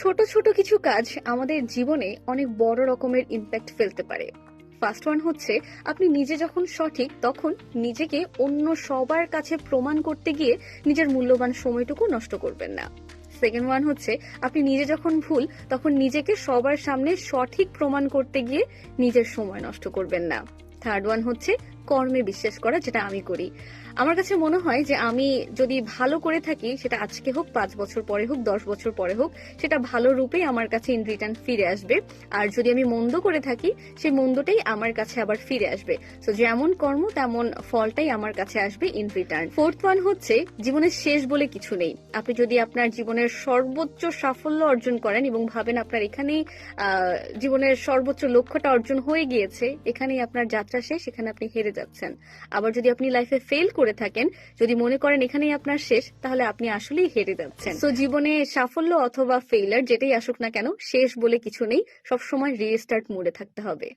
ছোট ছোট কিছু কাজ আমাদের জীবনে অনেক বড় রকমের ইম্প্যাক্ট ফেলতে পারে। ফার্স্ট ওয়ান হচ্ছে, আপনি নিজে যখন সঠিক তখন নিজেকে অন্য সবার কাছে প্রমাণ করতে গিয়ে নিজের মূল্যবান সময়টুকু নষ্ট করবেন না। সেকেন্ড ওয়ান হচ্ছে, আপনি নিজে যখন ভুল তখন নিজেকে সবার সামনে সঠিক প্রমাণ করতে গিয়ে নিজের সময় নষ্ট করবেন না। থার্ড ওয়ান হচ্ছে কর্মে বিশ্বাস করা, যেটা আমি করি। আমার কাছে মনে হয় যে আমি যদি ভালো করে থাকি, সেটা আজকে হোক, 5 বছর পরে হোক, 10 বছর পরে হোক, সেটা ভালো রূপেই আমার কাছে ইন রিটার্ন ফিরে আসবে। আর যদি আমি মন্দ করে থাকি, সেই মন্দটাই আমার কাছে আবার ফিরে আসবে। তো যেমন কর্ম তেমন ফলটাই আমার কাছে আসবে ইন রিটার্ন। ফোর্থ ওয়ান হচ্ছে, জীবনের শেষ বলে কিছু নেই। আপনি যদি আপনার জীবনের সর্বোচ্চ সাফল্য অর্জন করেন এবং ভাবেন আপনার এখানেই জীবনের সর্বোচ্চ লক্ষ্যটা অর্জন হয়ে গিয়েছে, এখানেই আপনার যাত্রা শেষ, এখানে আপনি হেরে যাচ্ছেন। আবার যদি আপনি লাইফে ফেল করে থাকেন, যদি মনে করেন এখানেই আপনার শেষ, তাহলে আপনি আসলেই হেরে যাচ্ছেন। তো জীবনে সাফল্য অথবা ফেইলার যেটাই আসুক না কেন, শেষ বলে কিছু নেই। সবসময় রিস্টার্ট মোডে থাকতে হবে।